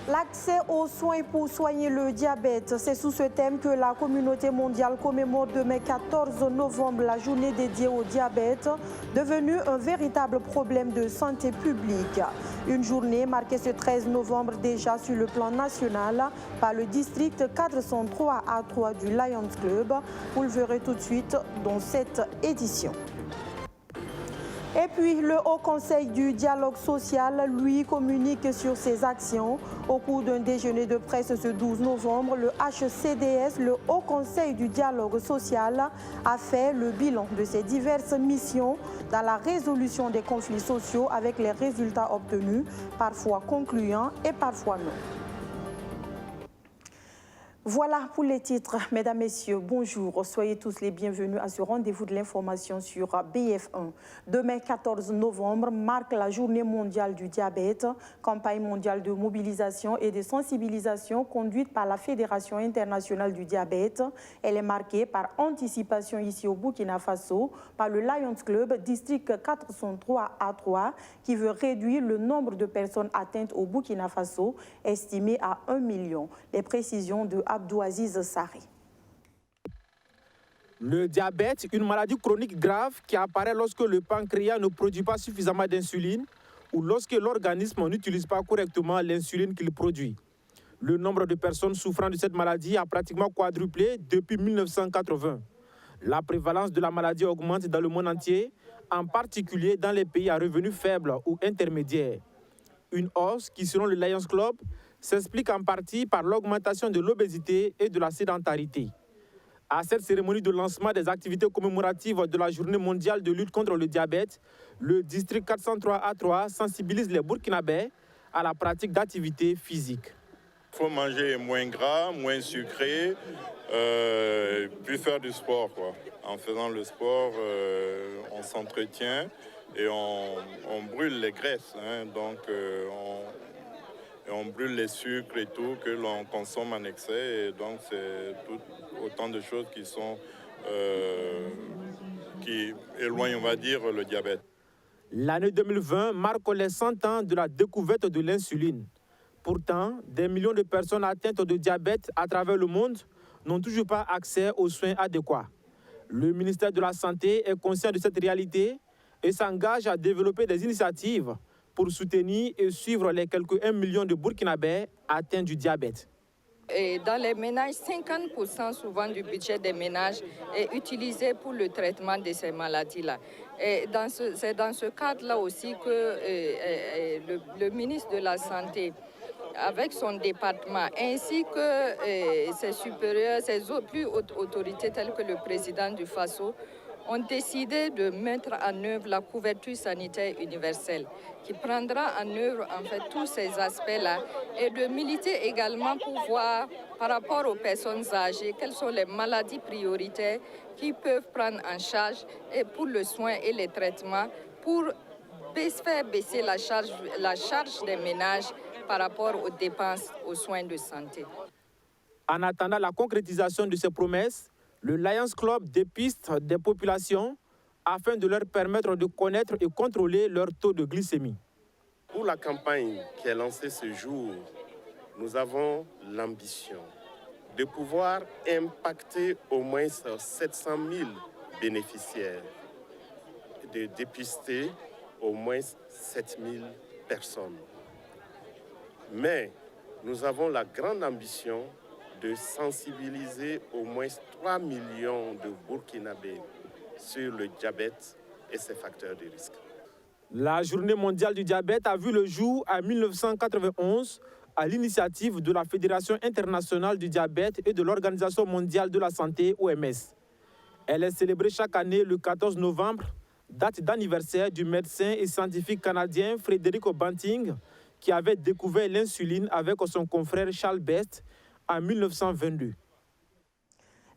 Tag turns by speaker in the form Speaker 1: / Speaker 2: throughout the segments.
Speaker 1: L'accès aux soins pour soigner le diabète, c'est sous ce thème que la communauté mondiale commémore demain 14 novembre la journée dédiée au diabète, devenue un véritable problème de santé publique. Une journée marquée ce 13 novembre déjà sur le plan national par le district 403A3 du Lions Club. Vous le verrez tout de suite dans cette édition. Et puis, le Haut Conseil du dialogue social, lui, communique sur ses actions. Au cours d'un déjeuner de presse ce 12 novembre, le HCDS, le Haut Conseil du dialogue social, a fait le bilan de ses diverses missions dans la résolution des conflits sociaux avec les résultats obtenus, parfois concluants et parfois non. Voilà pour les titres. Mesdames, Messieurs, bonjour. Soyez tous les bienvenus à ce rendez-vous de l'information sur BF1. Demain, 14 novembre, marque la journée mondiale du diabète, campagne mondiale de mobilisation et de sensibilisation conduite par la Fédération internationale du diabète. Elle est marquée par anticipation ici au Burkina Faso par le Lions Club, district 403A3, qui veut réduire le nombre de personnes atteintes au Burkina Faso, estimé à 1 million. Les précisions de Abdouaziz Sari.
Speaker 2: Le diabète, une maladie chronique grave qui apparaît lorsque le pancréas ne produit pas suffisamment d'insuline ou lorsque l'organisme n'utilise pas correctement l'insuline qu'il produit. Le nombre de personnes souffrant de cette maladie a pratiquement quadruplé depuis 1980. La prévalence de la maladie augmente dans le monde entier, en particulier dans les pays à revenus faibles ou intermédiaires. Une hausse qui, selon le Lions Club, s'explique en partie par l'augmentation de l'obésité et de la sédentarité. À cette cérémonie de lancement des activités commémoratives de la Journée mondiale de lutte contre le diabète, le district 403A3 sensibilise les Burkinabés à la pratique d'activités physiques.
Speaker 3: Il faut manger moins gras, moins sucré, puis faire du sport, quoi. En faisant le sport, on s'entretient et on brûle les graisses, hein, donc on brûle les sucres et tout que l'on consomme en excès, et donc c'est autant de choses qui éloignent, on va dire, le diabète.
Speaker 2: L'année 2020 marque les 100 ans de la découverte de l'insuline. Pourtant, des millions de personnes atteintes de diabète à travers le monde n'ont toujours pas accès aux soins adéquats. Le ministère de la Santé est conscient de cette réalité et s'engage à développer des initiatives pour soutenir et suivre les quelques 1 million de Burkinabés atteints du diabète.
Speaker 4: Et dans les ménages, 50% souvent du budget des ménages est utilisé pour le traitement de ces maladies-là. Et c'est dans ce cadre-là aussi que le ministre de la Santé, avec son département, ainsi que ses supérieurs, ses plus hautes autorités telles que le président du FASO, ont décidé de mettre en œuvre la couverture sanitaire universelle, qui prendra en œuvre en fait tous ces aspects-là, et de militer également pour voir, par rapport aux personnes âgées, quelles sont les maladies prioritaires qui peuvent prendre en charge et pour le soin et les traitements, pour faire baisser la charge des ménages par rapport aux dépenses aux soins de santé.
Speaker 2: En attendant la concrétisation de ces promesses, le Lions Club dépiste des populations afin de leur permettre de connaître et contrôler leur taux de glycémie.
Speaker 5: Pour la campagne qui est lancée ce jour, nous avons l'ambition de pouvoir impacter au moins 700 000 bénéficiaires, de dépister au moins 7 000 personnes. Mais nous avons la grande ambition de sensibiliser au moins 3 millions de Burkinabés sur le diabète et ses facteurs de risque.
Speaker 2: La Journée mondiale du diabète a vu le jour en 1991 à l'initiative de la Fédération internationale du diabète et de l'Organisation mondiale de la santé, OMS. Elle est célébrée chaque année le 14 novembre, date d'anniversaire du médecin et scientifique canadien Frederick Banting, qui avait découvert l'insuline avec son confrère Charles Best en 1922.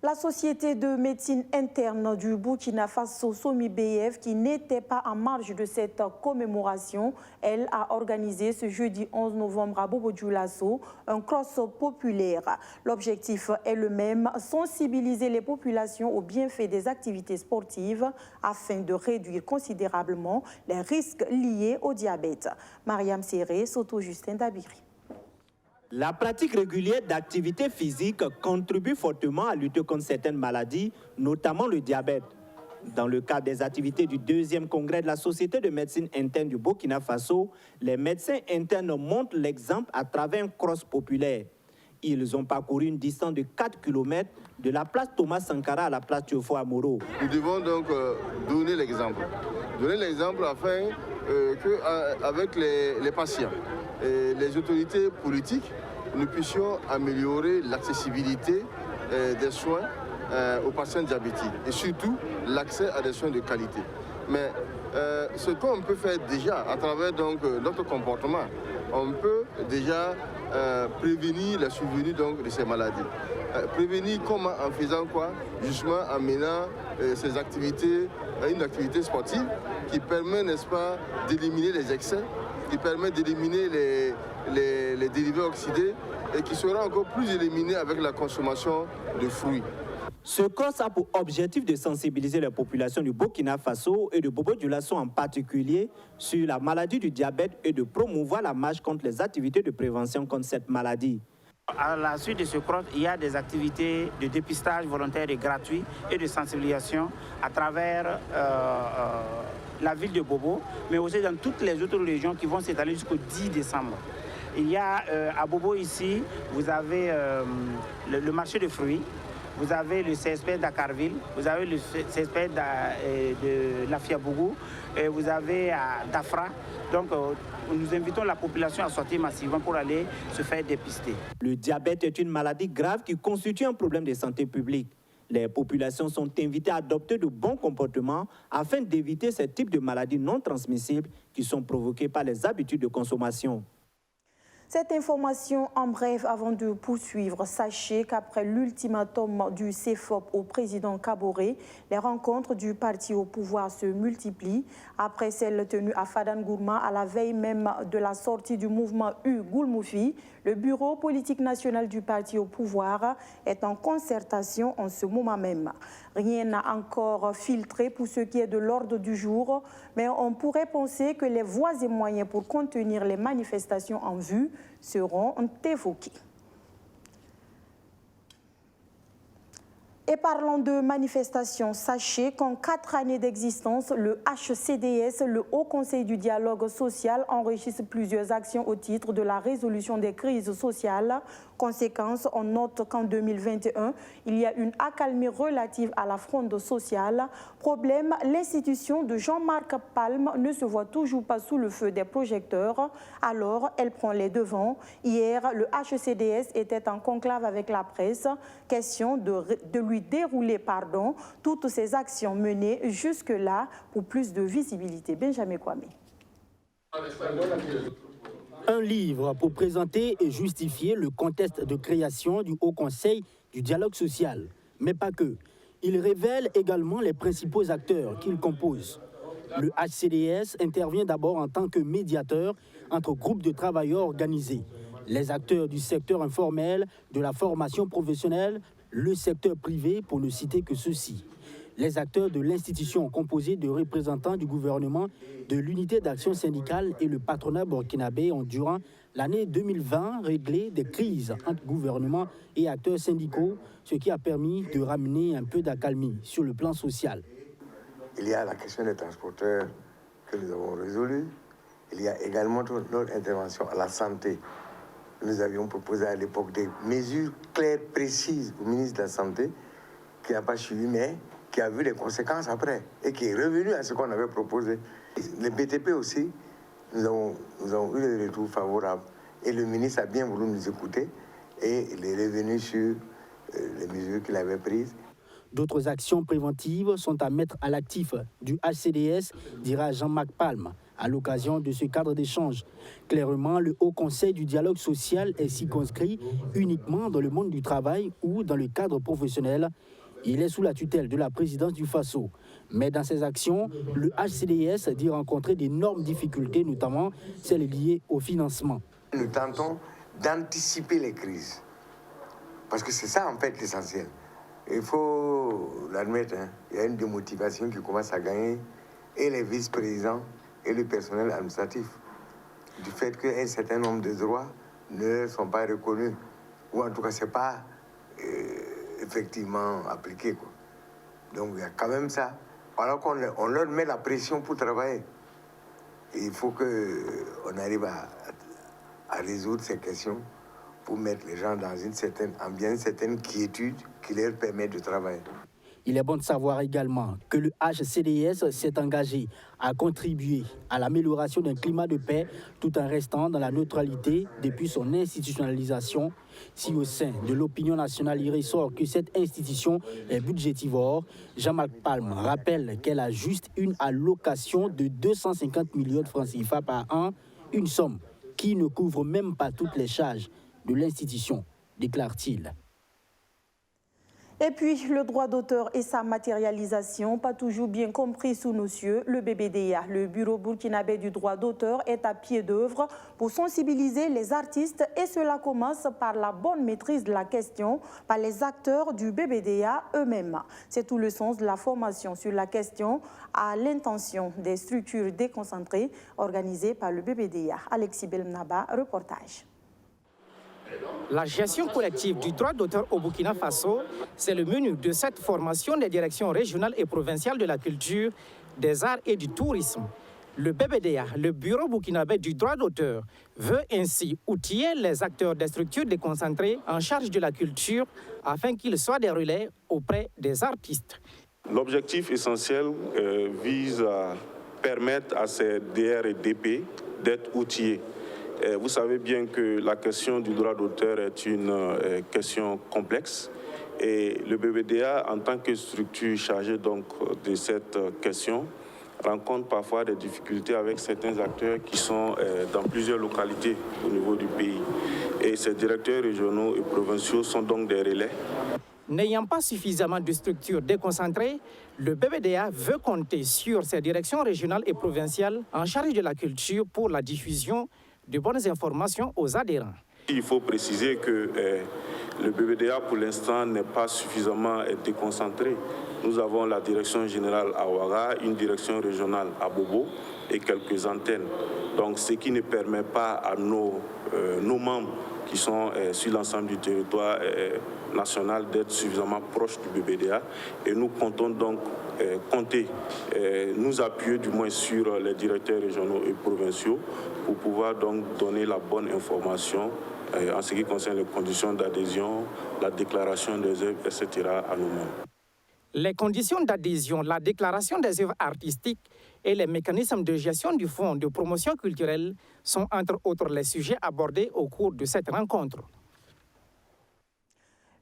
Speaker 1: La société de médecine interne du Burkina Faso, SOMI-BF, qui n'était pas en marge de cette commémoration, elle a organisé ce jeudi 11 novembre à Bobo-Dioulasso un cross populaire. L'objectif est le même, sensibiliser les populations aux bienfaits des activités sportives afin de réduire considérablement les risques liés au diabète. Mariam Serré, Soto Justin Dabiri.
Speaker 6: La pratique régulière d'activité physique contribue fortement à lutter contre certaines maladies, notamment le diabète. Dans le cadre des activités du 2e congrès de la Société de médecine interne du Burkina Faso, les médecins internes montrent l'exemple à travers un cross populaire. Ils ont parcouru une distance de 4 km de la place Thomas Sankara à la place Teofo Amoro.
Speaker 7: Nous devons donc donner l'exemple. Donner l'exemple afin qu'avec les patients et les autorités politiques, nous puissions améliorer l'accessibilité des soins aux patients diabétiques et surtout l'accès à des soins de qualité. Mais ce qu'on peut faire déjà à travers donc, notre comportement, on peut déjà prévenir la survenue donc, de ces maladies. Prévenir comment? En faisant quoi? Justement en menant ces activités, une activité sportive qui permet, n'est-ce pas, d'éliminer les excès, qui permet d'éliminer les dérivés oxydés et qui sera encore plus éliminé avec la consommation de fruits.
Speaker 6: Ce cross a pour objectif de sensibiliser les populations du Burkina Faso et de Bobo-Dioulasso en particulier sur la maladie du diabète et de promouvoir la marche contre les activités de prévention contre cette maladie.
Speaker 8: À la suite de ce cross, il y a des activités de dépistage volontaire et gratuit et de sensibilisation à travers la ville de Bobo, mais aussi dans toutes les autres régions qui vont s'étaler jusqu'au 10 décembre. Il y a à Bobo ici, vous avez le marché de fruits, vous avez le CSP d'Akarville, vous avez le CSP de Lafiabougou, et vous avez à Dafra. Donc nous invitons la population à sortir massivement pour aller se faire dépister.
Speaker 6: Le diabète est une maladie grave qui constitue un problème de santé publique. Les populations sont invitées à adopter de bons comportements afin d'éviter ce type de maladies non transmissibles qui sont provoquées par les habitudes de consommation.
Speaker 1: Cette information en bref avant de poursuivre. Sachez qu'après l'ultimatum du CEFOP au président Kaboré, les rencontres du parti au pouvoir se multiplient. Après celle tenue à Fadangourma à la veille même de la sortie du mouvement U-Goulmoufi, le bureau politique national du parti au pouvoir est en concertation en ce moment même. Rien n'a encore filtré pour ce qui est de l'ordre du jour, mais on pourrait penser que les voies et moyens pour contenir les manifestations en vue seront évoqués. Et parlant de manifestations, sachez qu'en 4 années d'existence, le HCDS, le Haut Conseil du dialogue social, enregistre plusieurs actions au titre de la résolution des crises sociales. Conséquence, on note qu'en 2021, il y a une accalmie relative à la fronde sociale. Problème, l'institution de Jean-Marc Palme ne se voit toujours pas sous le feu des projecteurs. Alors, elle prend les devants. Hier, le HCDS était en conclave avec la presse. Question de lui dérouler toutes ces actions menées jusque-là pour plus de visibilité. Benjamin Kwame.
Speaker 9: Un livre pour présenter et justifier le contexte de création du Haut Conseil du dialogue social. Mais pas que. Il révèle également les principaux acteurs qu'il compose. Le HCDS intervient d'abord en tant que médiateur entre groupes de travailleurs organisés, les acteurs du secteur informel, de la formation professionnelle, le secteur privé, pour ne citer que ceux-ci. Les acteurs de l'institution composée de représentants du gouvernement, de l'unité d'action syndicale et le patronat burkinabé ont, durant l'année 2020, réglé des crises entre gouvernement et acteurs syndicaux, ce qui a permis de ramener un peu d'accalmie sur le plan social.
Speaker 10: Il y a la question des transporteurs que nous avons résolue. Il y a également notre intervention à la santé. Nous avions proposé à l'époque des mesures claires, précises au ministre de la Santé, qui n'a pas suivi, mais qui a vu les conséquences après et qui est revenu à ce qu'on avait proposé. Les BTP aussi, nous avons eu des retours favorables et le ministre a bien voulu nous écouter et il est revenu sur les mesures qu'il avait prises.
Speaker 9: D'autres actions préventives sont à mettre à l'actif du HCDS, dira Jean-Marc Palme. à l'occasion de ce cadre d'échange. Clairement, le Haut Conseil du dialogue social est circonscrit uniquement dans le monde du travail ou dans le cadre professionnel. Il est sous la tutelle de la présidence du FASO. Mais dans ses actions, le HCDS dit rencontrer d'énormes difficultés, notamment celles liées au financement.
Speaker 10: Nous tentons d'anticiper les crises. Parce que c'est ça en fait l'essentiel. Il faut l'admettre, hein, il y a une démotivation qui commence à gagner et les vice-présidents et le personnel administratif. Du fait qu'un certain nombre de droits ne sont pas reconnus. Ou en tout cas, ce n'est pas effectivement appliqué, quoi. Donc il y a quand même ça. Alors qu'on leur met la pression pour travailler. Et il faut qu'on arrive à résoudre ces questions pour mettre les gens dans une certaine ambiance, une certaine quiétude qui leur permet de travailler.
Speaker 9: Il est bon de savoir également que le HCDS s'est engagé à contribuer à l'amélioration d'un climat de paix tout en restant dans la neutralité depuis son institutionnalisation. Si au sein de l'opinion nationale il ressort que cette institution est budgétivore, Jean-Marc Palme rappelle qu'elle a juste une allocation de 250 millions de francs CFA par an, une somme qui ne couvre même pas toutes les charges de l'institution, déclare-t-il.
Speaker 1: Et puis, le droit d'auteur et sa matérialisation, pas toujours bien compris sous nos cieux, le BBDA, le Bureau burkinabé du droit d'auteur, est à pied d'œuvre pour sensibiliser les artistes et cela commence par la bonne maîtrise de la question par les acteurs du BBDA eux-mêmes. C'est tout le sens de la formation sur la question à l'intention des structures déconcentrées organisées par le BBDA. Alexis Belnaba, reportage.
Speaker 11: La gestion collective du droit d'auteur au Burkina Faso, c'est le menu de cette formation des directions régionales et provinciales de la culture, des arts et du tourisme. Le BBDA, le Bureau burkinabé du droit d'auteur, veut ainsi outiller les acteurs des structures déconcentrées en charge de la culture afin qu'ils soient des relais auprès des artistes.
Speaker 12: L'objectif essentiel vise à permettre à ces DR et DP d'être outillés. Vous savez bien que la question du droit d'auteur est une question complexe et le BBDA, en tant que structure chargée donc de cette question, rencontre parfois des difficultés avec certains acteurs qui sont dans plusieurs localités au niveau du pays. Et ces directeurs régionaux et provinciaux sont donc des relais.
Speaker 11: N'ayant pas suffisamment de structures déconcentrées, le BBDA veut compter sur ses directions régionales et provinciales en charge de la culture pour la diffusion de bonnes informations aux adhérents.
Speaker 12: Il faut préciser que le BBDA, pour l'instant, n'est pas suffisamment déconcentré. Nous avons la direction générale à Ouaga, une direction régionale à Bobo et quelques antennes. Donc, ce qui ne permet pas à nos membres qui sont sur l'ensemble du territoire national d'être suffisamment proches du BBDA. Et nous comptons donc nous appuyer du moins sur les directeurs régionaux et provinciaux pour pouvoir donc donner la bonne information en ce qui concerne les conditions d'adhésion, la déclaration des œuvres, etc. à nos membres.
Speaker 11: Les conditions d'adhésion, la déclaration des œuvres artistiques et les mécanismes de gestion du fonds de promotion culturelle sont entre autres les sujets abordés au cours de cette rencontre.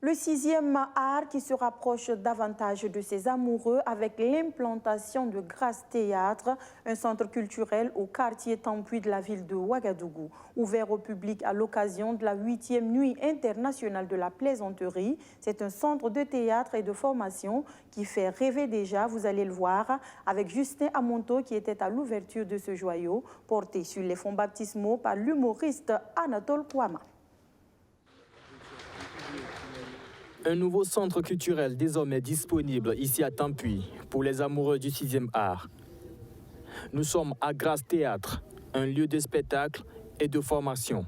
Speaker 1: Le 6e art qui se rapproche davantage de ses amoureux avec l'implantation de Grâce Théâtre, un centre culturel au quartier Tampuy de la ville de Ouagadougou. Ouvert au public à l'occasion de la 8e nuit internationale de la plaisanterie, c'est un centre de théâtre et de formation qui fait rêver déjà, vous allez le voir, avec Justin Amonto qui était à l'ouverture de ce joyau, porté sur les fonds baptismaux par l'humoriste Anatole Kouama.
Speaker 13: Un nouveau centre culturel désormais disponible ici à Tampuy pour les amoureux du 6e art. Nous sommes à Grâce Théâtre, un lieu de spectacle et de formation.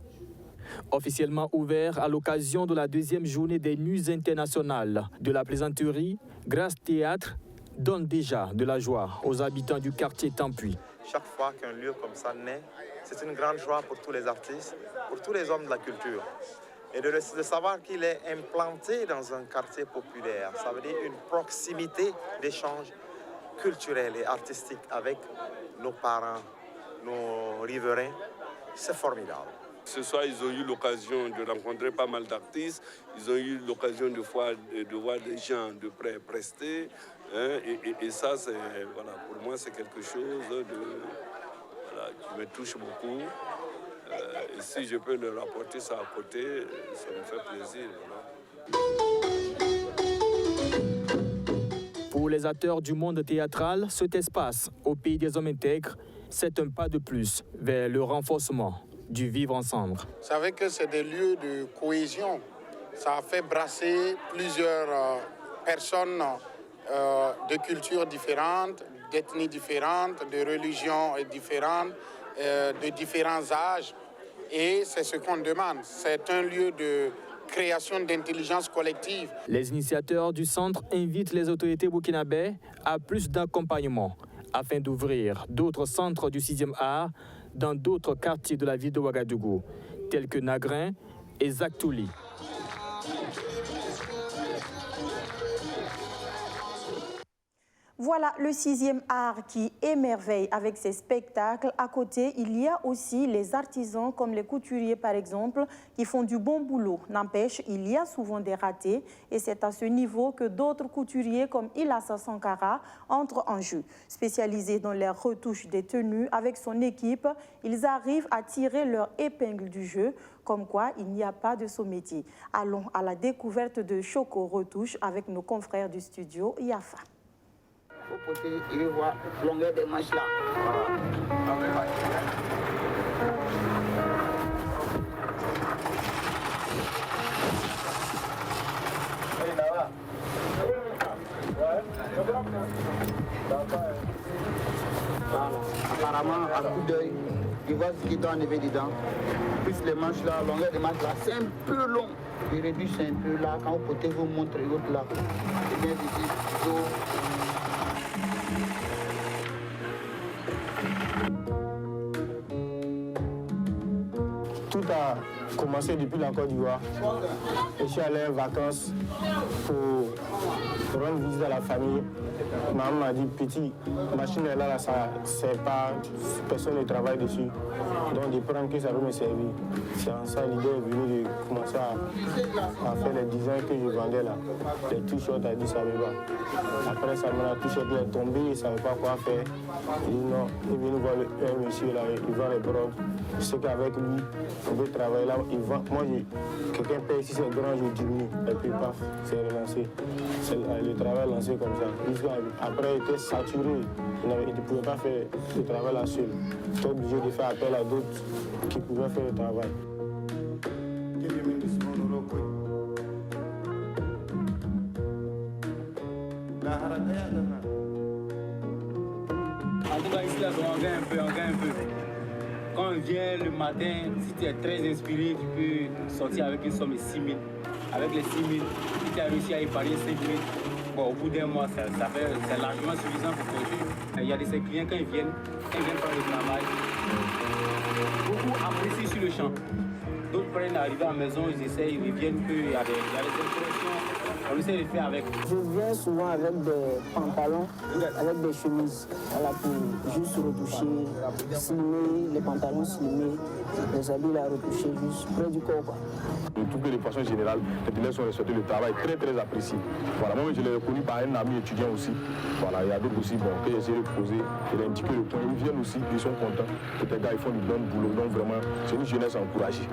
Speaker 13: Officiellement ouvert à l'occasion de la 2e journée des Nuits internationales de la plaisanterie, Grâce Théâtre donne déjà de la joie aux habitants du quartier Tampuy.
Speaker 14: Chaque fois qu'un lieu comme ça naît, c'est une grande joie pour tous les artistes, pour tous les hommes de la culture. Et de savoir qu'il est implanté dans un quartier populaire, ça veut dire une proximité d'échanges culturels et artistiques avec nos parents, nos riverains, c'est formidable.
Speaker 15: Ce soir, ils ont eu l'occasion de rencontrer pas mal d'artistes, ils ont eu l'occasion de voir des gens de près prester, hein, et ça, voilà, pour moi, c'est quelque chose voilà, qui me touche beaucoup. Et si je peux leur apporter ça à côté, ça me fait plaisir. Voilà.
Speaker 13: Pour les acteurs du monde théâtral, cet espace, au pays des hommes intègres, c'est un pas de plus vers le renforcement du vivre ensemble.
Speaker 16: Vous savez que c'est des lieux de cohésion. Ça a fait brasser plusieurs personnes de cultures différentes, d'ethnies différentes, de religions différentes, de différents âges. Et c'est ce qu'on demande. C'est un lieu de création d'intelligence collective.
Speaker 13: Les initiateurs du centre invitent les autorités burkinabées à plus d'accompagnement afin d'ouvrir d'autres centres du 6e art dans d'autres quartiers de la ville de Ouagadougou, tels que Nagrin et Zaktouli.
Speaker 1: Voilà le 6e art qui émerveille avec ses spectacles. À côté, il y a aussi les artisans comme les couturiers par exemple qui font du bon boulot. N'empêche, il y a souvent des ratés et c'est à ce niveau que d'autres couturiers comme Ilassa Sankara entrent en jeu. Spécialisés dans les retouches des tenues, avec son équipe, ils arrivent à tirer leur épingle du jeu. Comme quoi, il n'y a pas de sous-métier. Allons à la découverte de Choco Retouche avec nos confrères du studio Yafa.
Speaker 17: Au côté, il veut voir la longueur des manches là. Apparemment, à coup d'œil, il voit ce qu'il doit enlever dedans. Plus les manches là, la longueur des manches là, c'est un peu long. Il réduit un peu là, quand vous potez vous montrer l'autre là. C'est bien ici,
Speaker 18: Tout a commencé depuis la Côte d'Ivoire. Je suis allé en vacances pour rendre visite à la famille. Maman m'a dit, petit, machine est là, ça ne sert pas, personne ne travaille dessus. Donc de prendre que ça peut me servir. C'est en ça l'idée est venue de commencer à faire les designs que je vendais là. Les t-shirts à 10 Abeba. Après ça, mon t-shirt est tombé, il ne savait pas quoi faire. Il dit non, il est venu voir un monsieur là, il vend les brodes. Je sais qu'avec lui, on peut travailler là, il vend. Moi, quelqu'un paye ici, c'est grand, je diminue. Et puis paf, c'est relancé. C'est le travail lancé comme ça. Après, il était saturé. Il ne pouvait pas faire le travail là seul. Il était obligé de faire appel à d'autres qui pouvaient faire le travail.
Speaker 19: En tout cas, ici, là, on gagne un peu. Quand on vient le matin, si tu es très inspiré, tu peux sortir avec une somme de 6 000. Avec les 6 000, si tu as réussi à épargner 5 000, bon, au bout d'un mois, c'est largement suffisant pour produire. Il y a de ces clients, quand ils viennent prendre le travail, beaucoup apprécient sur le champ. D'autres prennent arriver à la maison, ils essayent, ils reviennent, il y a des impressions. On essaie de faire avec.
Speaker 17: Je viens souvent avec des pantalons, avec des chemises, voilà, pour juste retoucher, slimer, les pantalons slimés, les habits là retoucher juste près du corps.
Speaker 18: Je trouve que de façon générale, les élèves sont respectés, le travail très très apprécié. Voilà, moi je l'ai reconnu par un ami étudiant aussi. Voilà, il y a d'autres aussi bon, que j'essaie de poser, il a indiqué le point, ils viennent aussi, ils sont contents. Que les gars ils font du bon boulot, donc vraiment c'est une jeunesse encouragée.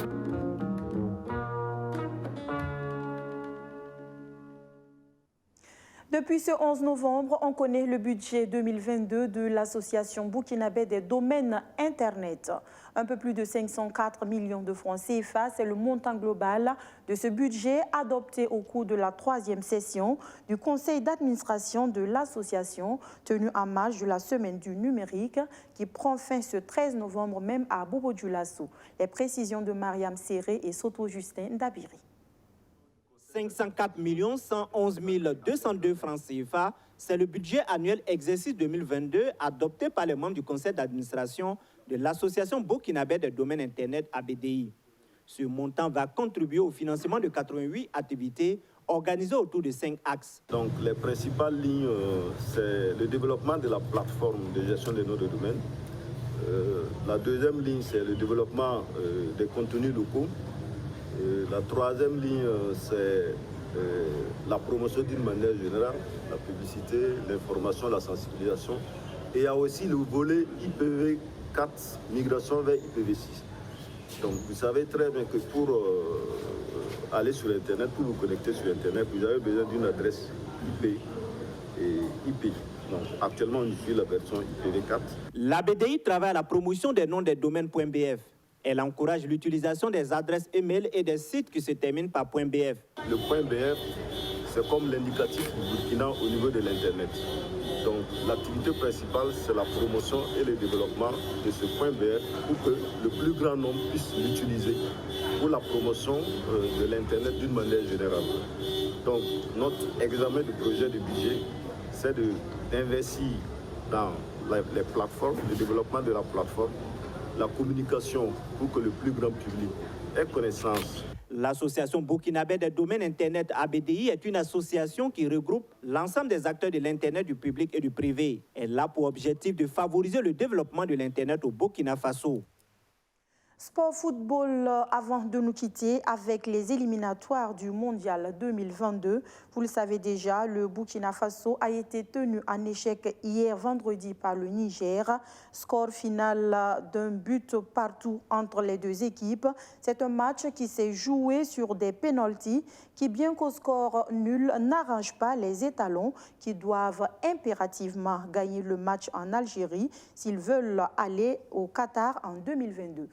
Speaker 1: Depuis ce 11 novembre, on connaît le budget 2022 de l'Association burkinabé des domaines Internet. Un peu plus de 504 millions de francs CFA, c'est le montant global de ce budget adopté au cours de la 3e session du conseil d'administration de l'association, tenue en marge de la semaine du numérique qui prend fin ce 13 novembre même à Bobo-Dioulasso. Les précisions de Mariam Serré et Soto Justin Dabiri.
Speaker 6: 504 111 202 francs CFA, c'est le budget annuel exercice 2022 adopté par les membres du conseil d'administration de l'Association burkinabé des domaines Internet ABDI. Ce montant va contribuer au financement de 88 activités organisées autour de 5 axes.
Speaker 20: Donc les principales lignes, c'est le développement de la plateforme de gestion des noms de domaine. La deuxième ligne, c'est le développement des contenus locaux. La troisième ligne, c'est la promotion d'une manière générale, la publicité, l'information, la sensibilisation. Et il y a aussi le volet IPv4 IPv4, migration vers IPv6. Donc vous savez très bien que pour aller sur Internet, pour vous connecter sur Internet, vous avez besoin d'une adresse IP et IP. Donc, actuellement, on utilise la version IPv4.
Speaker 6: La BDI travaille à la promotion des noms des domaines.bf. Elle encourage l'utilisation des adresses email et des sites qui se terminent par .bf.
Speaker 20: Le .bf, c'est comme l'indicatif du Burkina au niveau de l'Internet. Donc, l'activité principale, c'est la promotion et le développement de ce .bf pour que le plus grand nombre puisse l'utiliser pour la promotion de l'Internet d'une manière générale. Donc, notre examen du projet de budget, c'est d'investir dans les plateformes, le développement de la plateforme, la communication pour que le plus grand public ait connaissance.
Speaker 6: L'association burkinabé des domaines Internet ABDI est une association qui regroupe l'ensemble des acteurs de l'Internet du public et du privé. Elle a pour objectif de favoriser le développement de l'Internet au Burkina Faso.
Speaker 1: Sport football avant de nous quitter avec les éliminatoires du Mondial 2022. Vous le savez déjà, le Burkina Faso a été tenu en échec hier vendredi par le Niger. Score final d'un but partout entre les deux équipes. C'est un match qui s'est joué sur des pénaltys qui, bien qu'au score nul, n'arrange pas les étalons qui doivent impérativement gagner le match en Algérie s'ils veulent aller au Qatar en 2022.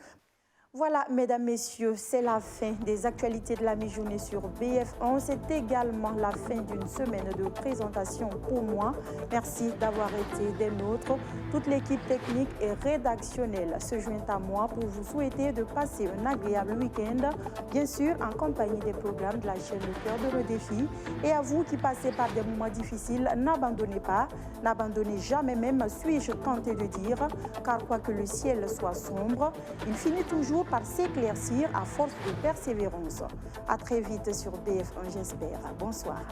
Speaker 1: Voilà, mesdames, messieurs, c'est la fin des actualités de la mi-journée sur BF1. C'est également la fin d'une semaine de présentation pour moi. Merci d'avoir été des nôtres. Toute l'équipe technique et rédactionnelle se joint à moi pour vous souhaiter de passer un agréable week-end, bien sûr en compagnie des programmes de la chaîne Le Cœur de nos défis. Et à vous qui passez par des moments difficiles, n'abandonnez pas, n'abandonnez jamais même, suis-je tenté de dire, car quoi que le ciel soit sombre, il finit toujours par s'éclaircir à force de persévérance. À très vite sur BF1, j'espère. Bonsoir.